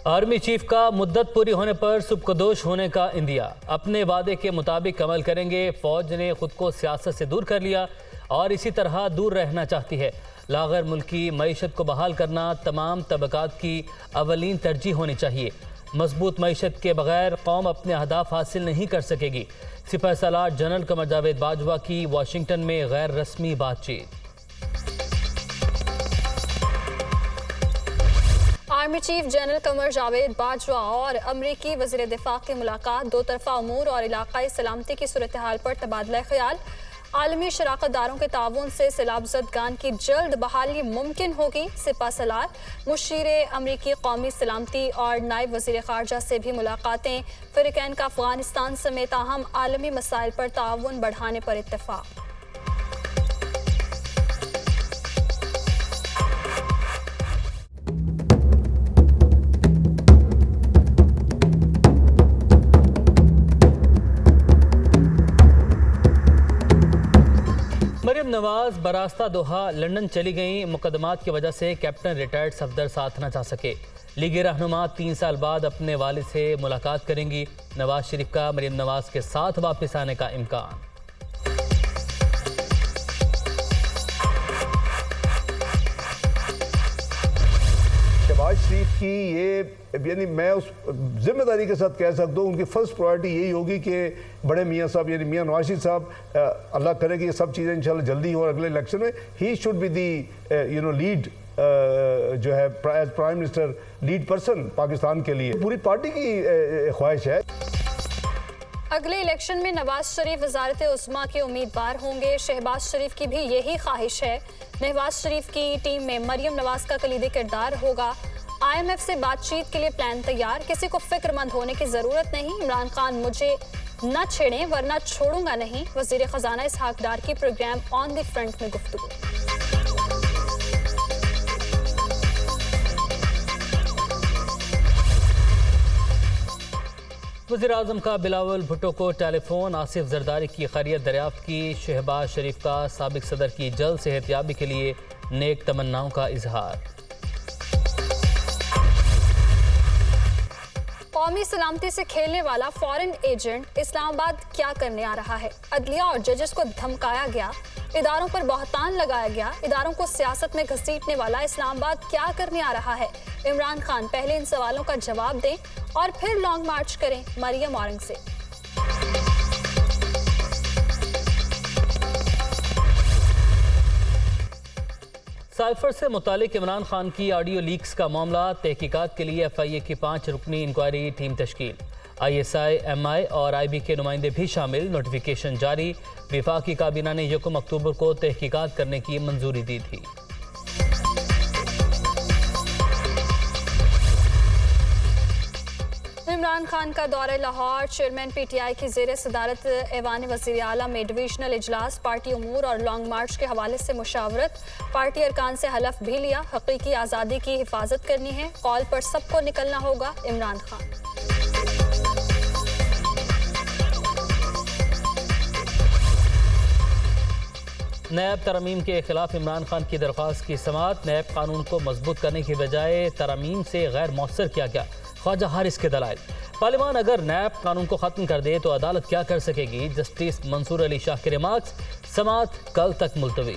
Army chief का मुद्दत पूरी होने पर सुबकदोश होने का इंदिया। अपने वादे के मुताबिक अमल करेंगे। फौज ने खुद को सियासत से दूर कर लिया और इसी तरह दूर रहना चाहती है। लागर मुल्की मईशत को बहाल करना तमाम तबकात की अवलीन तरजीह होनी चाहिए। मजबूत मईशत के बगैर कौम अपने अहदाफ हासिल नहीं कर सकेगी। सिपह सलार जनरल कमर जावेद बाजवा की वाशिंगटन में गैर रस्मी बातचीत। Army chief general Qamar Javed Bajwa और अमरीकी वज़ीर दिफा की मुलाकात। दो तरफा अमूर और इलाकाई सलामती की सूरत हाल पर तबादला ख्याल। आलमी शराकतदारों के ताउन से सैलाबजदगान की जल्द बहाली मुमकिन होगी। सिपह सलार मुशीर अमरीकी कौमी सलामती और नायब वज़ीर ख़ारजा से भी मुलाकातें। फ़िरक़ैन का अफ़गानिस्तान समेत अहम आलमी मसाइल पर ताउन बढ़ाने पर इत्तफ़ाक़। मरियम नवाज बरास्ता दोहा लंदन चली गईं। मुकदमात की वजह से कैप्टन रिटायर्ड सफदर साथ न जा सके। लीगी रहनुमा 3 साल बाद अपने वालिद से मुलाकात करेंगी। नवाज शरीफ का मरियम नवाज के साथ वापस आने का इम्कान। शहबाज शरीफ की ये यानी मैं उस जिम्मेदारी के साथ कह सकता हूँ उनकी फर्स्ट प्रायोरिटी यही होगी कि बड़े मियाँ साहब यानी मियाँ नवाज शरीफ साहब अल्लाह करे कि ये सब चीज़ें इंशाल्लाह जल्दी हो। अगले इलेक्शन में ही शुड बी दी लीड जो है as prime minister lead person Pakistan के लिए। पूरी पार्टी की ख्वाहिश है। अगले इलेक्शन में नवाज शरीफ वजारत उस्मा के उम्मीदवार होंगे। शहबाज शरीफ की भी यही ख्वाहिश है। नवाज शरीफ की टीम में मरियम नवाज का कलीदी किरदार होगा। IMF से बातचीत के लिए प्लान तैयार। किसी को फिक्रमंद होने की जरूरत नहीं। इमरान खान मुझे न छेड़ें वरना छोड़ूंगा नहीं। वजीर खजाना इसहाक डार की प्रोग्राम ऑन द फ्रंट में गुफ्तगू। वज़ीर आज़म का बिलावल भुट्टो को टेलीफोन। आसिफ जरदारी की खैरियत दरियाफ्त की। शहबाज शरीफ का साबिक सदर की जल्द सेहतयाबी के लिए नेक तमन्नाओं का इजहार। कौमी सलामती से खेलने वाला फॉरेन एजेंट इस्लामाबाद क्या करने आ रहा है? अदलिया और जजेस को धमकाया गया, इदारों पर बहतान लगाया गया। इदारों को सियासत में घसीटने वाला इस्लामाबाद क्या करने आ रहा है? इमरान खान पहले इन सवालों का जवाब दें और फिर लॉन्ग मार्च करें। मरियम औरंगज़ेब। साइफर से मुतालिक इमरान खान की ऑडियो लीक्स का मामला। तहकीकात के लिए FIA की 5 रुकनी इंक्वायरी टीम तश्कील। ISI, MI और IB के नुमाइंदे भी शामिल। नोटिफिकेशन जारी। वफाकी काबीना ने 1 अक्टूबर को तहकीकात करने की मंजूरी दी थी। इमरान खान का दौरे लाहौर। चेयरमैन PTI की ज़ेर सदारत ऐवान वज़ीर आला में डिवीजनल इजलास। पार्टी उमूर और लॉन्ग मार्च के हवाले से मुशावरत। पार्टी अरकान से हलफ भी लिया। हकीकी आज़ादी की हिफाजत करनी है। कॉल पर सबको निकलना होगा। इमरान खान। नैब तरमीम के खिलाफ इमरान खान की दरख्वास्त की समाअत। नैब कानून को मजबूत करने की बजाय तरमीम से गैर मौसर किया गया। ख्वाजा हारिस के दलाइल। पार्लियामान अगर नैब कानून को ख़त्म कर दे तो अदालत क्या कर सकेगी? जस्टिस मंसूर अली शाह के रिमार्क्स। समाअत कल तक मुलतवी।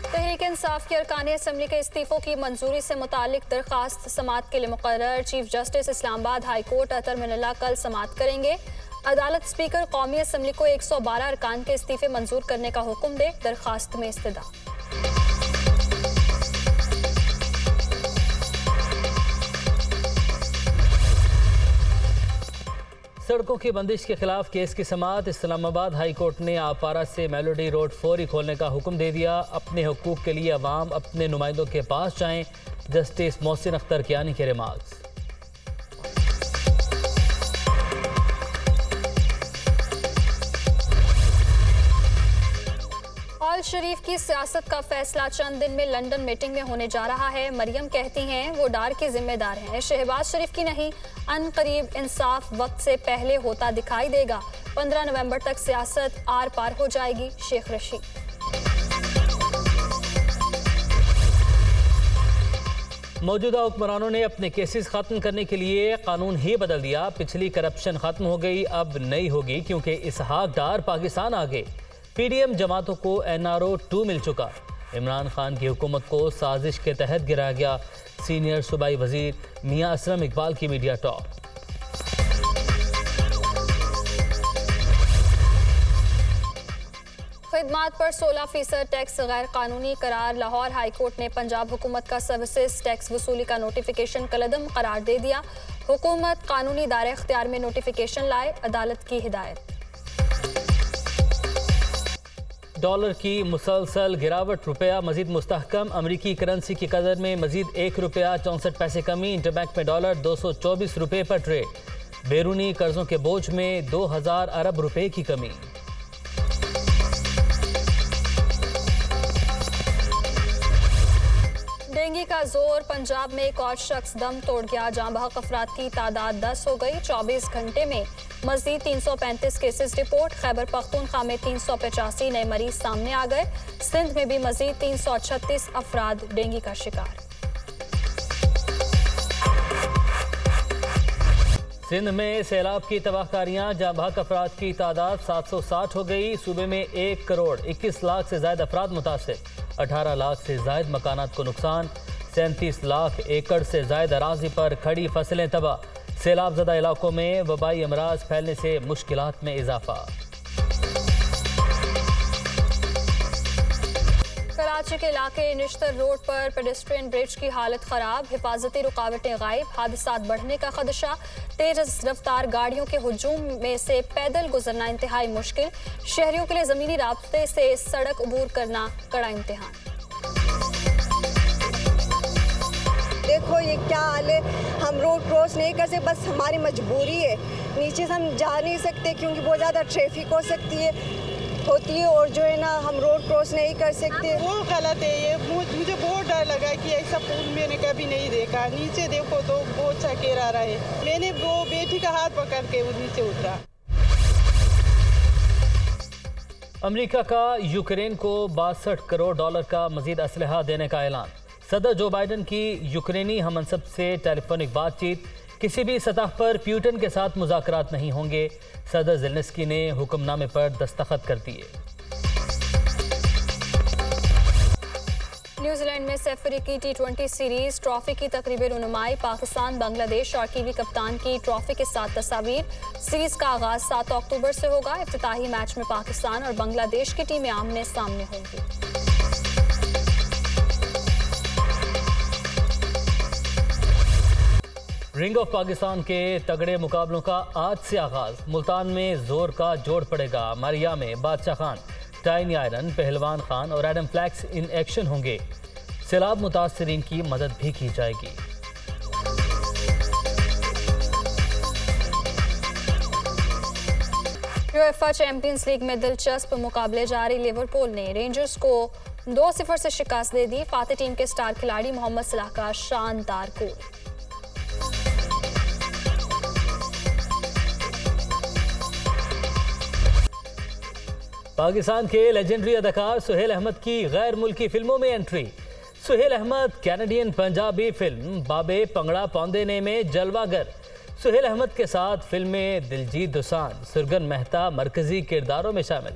तहरीक इंसाफ की अरकान असम्बली के इस्तीफों की मंजूरी से मुतालिक दरखास्त समाअत के लिए मुकर्रर। Chief justice Islamabad high court Athar Minallah कल समाअत करेंगे। अदालत स्पीकर कौमी असम्बली को 112 अरकान के इस्तीफे मंजूर करने का हुक्म दे। दरखास्त में इस्तदा। सड़कों की बंदिश के खिलाफ केस की समाअत। इस्लामाबाद हाई कोर्ट ने आपारा से मेलोडी रोड फौरी खोलने का हुक्म दे दिया। अपने हुकूक के लिए अवाम अपने नुमाइंदों के पास जाएं। जस्टिस मोहसिन अख्तर कियानी के रिमार्क्स। शरीफ की सियासत का फैसला चंद दिन में लंदन मीटिंग में होने जा रहा है। मरियम कहती हैं वो डार के जिम्मेदार हैं, शहबाज शरीफ की नहीं। अनकरीब इंसाफ वक्त से पहले होता दिखाई देगा। 15 नवंबर तक सियासत आर पार हो जाएगी। शेख रशीद। मौजूदा हुक्मरानों ने अपने केसेस खत्म करने के लिए कानून ही बदल दिया। पिछली करप्शन खत्म हो गई, अब नई होगी, क्योंकि इसहाक डार पाकिस्तान आ गए। पीडीएम जमातों को NRO 2 मिल चुका। इमरान खान की हुकूमत को साजिश के तहत गिराया गया। सीनियर सूबाई वजीर मियां असलम इकबाल की मीडिया टॉक। खिदमात पर 16% टैक्स गैर कानूनी करार। लाहौर हाई कोर्ट ने पंजाब हुकूमत का सर्विसेज टैक्स वसूली का नोटिफिकेशन कलअदम करार दे दिया। हुकूमत कानूनी दायरे इख्तियार में नोटिफिकेशन लाए, अदालत की हिदायत। डॉलर की मुसलसल गिरावट, रुपया मजीद मुस्तहकम। अमरीकी करेंसी की कदर में मजीद 1 रुपया 64 पैसे कमी। इंटरबैंक में डॉलर 224 रुपये पर ट्रेड। बैरूनी कर्जों के बोझ में 2000 अरब रुपए की कमी। डेंगू का जोर, पंजाब में एक और शख्स दम तोड़ गया। जाँ बहक अफराद की तादाद 10 हो गई। 24 घंटे में मजीद 335 केसेस रिपोर्ट। खैबर पख्तूनख्वा में 385 नए मरीज सामने आ गए। सिंध में भी मजीद 336 अफराद डेंगू का शिकार। सिंध में सैलाब की तबाहकारियां, जाँ बहक अफराद की तादाद 760 हो गई। सूबे में 1 करोड़ 21 लाख से ज्यादा अफराद मुतासिर। 18 लाख से ज्यादा मकानात को नुकसान। 37 लाख एकड़ से ज्यादा अराजी पर खड़ी फसलें तबाह। सैलाब ज़दा इलाकों में वबाई अमराज फैलने से मुश्किलात में इजाफा। कराची के इलाके निश्तर रोड पर पेडेस्ट्रियन ब्रिज की हालत खराब। हिफाजती रुकावटें गायब, हादसात बढ़ने का खदशा। तेज रफ्तार गाड़ियों के हुजूम में से पैदल गुजरना इंतहाई मुश्किल। शहरियों के लिए जमीनी रास्ते से सड़क अबूर करना कड़ा इम्तिहान। देखो ये क्या हाल है, हम रोड क्रॉस नहीं कर सकते, बस हमारी मजबूरी है। नीचे से हम जा नहीं सकते क्योंकि बहुत ज़्यादा ट्रैफिक होती है और जो है ना हम रोड क्रॉस नहीं कर सकते। वो गलत है ये, मुझे बहुत डर लगा कि ऐसा पुल मैंने कभी नहीं देखा। नीचे देखो तो बहुत सा घेरा रहा है। मैंने वो बेटी का हाथ पकड़ के वो नीचे उतरा। अमेरिका का यूक्रेन को 62 करोड़ डॉलर का मजीद असलहा देने का ऐलान। सदर जो बाइडन की यूक्रेनी हममनसब से टेलीफोनिक बातचीत। किसी भी सतह पर प्यूटन के साथ मुज़ाकरात नहीं होंगे। सदर ज़ेलेंस्की ने हुक्मनामे पर दस्तखत कर दिए। न्यूजीलैंड में सिर्फ अफ्रीकी T20 सीरीज ट्रॉफी की तकरीबी रुनुमाई। पाकिस्तान, बांग्लादेश और कीवी कप्तान की ट्रॉफी के साथ तस्वीर। सीरीज का आगाज 7 अक्टूबर से होगा। इफ्तिताही मैच में पाकिस्तान और बांग्लादेश की टीमें आमने सामने होंगी। रिंग ऑफ पाकिस्तान के तगड़े मुकाबलों का आज से आगाज। मुल्तान में जोर का जोड़ पड़ेगा। मारिया में बादशाह खान, टाइनी आयरन, पहलवान खान और एडम फ्लैक्स इन एक्शन होंगे। सैलाब मुतासरीन की मदद भी की जाएगी। यूएफए चैंपियंस लीग में दिलचस्प मुकाबले जारी। लिवरपूल ने रेंजर्स को 2-0 से शिकस्त दे दी। फाते टीम के स्टार खिलाड़ी मोहम्मद सलाह का शानदार गोल। पाकिस्तान के लेजेंडरी अदाकार सुहेल अहमद की गैर मुल्की फिल्मों में एंट्री। सुहेल अहमद कैनेडियन पंजाबी फिल्म बाबे पंगड़ा पौंदेने में जलवागर। सुहेल अहमद के साथ फिल्म में दिलजीत दोसांझ, सुरगन मेहता मरकजी किरदारों में शामिल।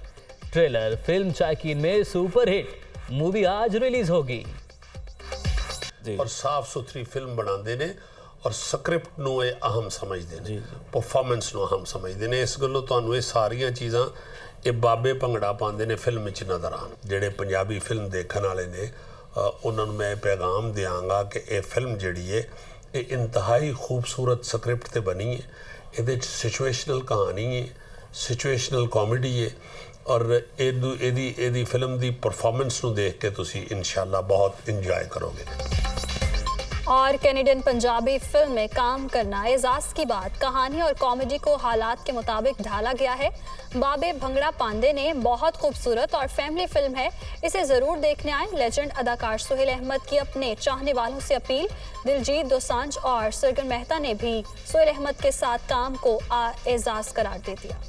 ट्रेलर फिल्म चायकीन में सुपरहिट। मूवी आज रिलीज होगी। और साफ सुथरी फिल्म बनाते ने और स्क्रिप्ट ਨੂੰ ਇਹ ਅहम ਸਮਝਦੇ ਨੇ, ਪਰਫਾਰਮੈਂਸ ਨੂੰ ਅहम ਸਮਝਦੇ ਨੇ। ਇਸ ਗੱਲੋਂ ਤੁਹਾਨੂੰ ਇਹ ਸਾਰੀਆਂ ਚੀਜ਼ਾਂ ਇਹ ਬਾਬੇ ਭੰਗੜਾ ਪਾਉਂਦੇ ਨੇ ਫਿਲਮ ਵਿੱਚ ਨਜ਼ਰ ਆਉਣ। ਜਿਹੜੇ ਪੰਜਾਬੀ ਫਿਲਮ ਦੇਖਣ ਵਾਲੇ ਨੇ ਉਹਨਾਂ ਨੂੰ ਮੈਂ ਇਹ ਪੈਗਾਮ ਦਿਆਂਗਾ ਕਿ ਇਹ ਫਿਲਮ ਜਿਹੜੀ ਹੈ ਇਹ ਇੰਤਹਾਈ ਖੂਬਸੂਰਤ ਸਕ੍ਰਿਪਟ ਤੇ ਬਣੀ ਹੈ। ਇਹਦੇ ਵਿੱਚ ਸਿਚੁਏਸ਼ਨਲ ਕਹਾਣੀ ਹੈ, ਸਿਚੁਏਸ਼ਨਲ ਕਾਮੇਡੀ ਹੈ और ਇਹਦੀ ਫਿਲਮ ਦੀ ਪਰਫਾਰਮੈਂਸ ਨੂੰ ਦੇਖ ਕੇ ਤੁਸੀਂ ਇਨਸ਼ਾਅੱਲਾ बहुत इंजॉय करोगे। और कैनेडियन पंजाबी फिल्म में काम करना एजाज की बात। कहानी और कॉमेडी को हालात के मुताबिक ढाला गया है। बाबे भंगड़ा पांडे ने बहुत खूबसूरत और फैमिली फिल्म है, इसे जरूर देखने आए। लेजेंड अदाकार सुहेल अहमद की अपने चाहने वालों से अपील। दिलजीत दोसांझ और सरगम मेहता ने भी सुहेल अहमद के साथ काम को एजाज करार दे दिया।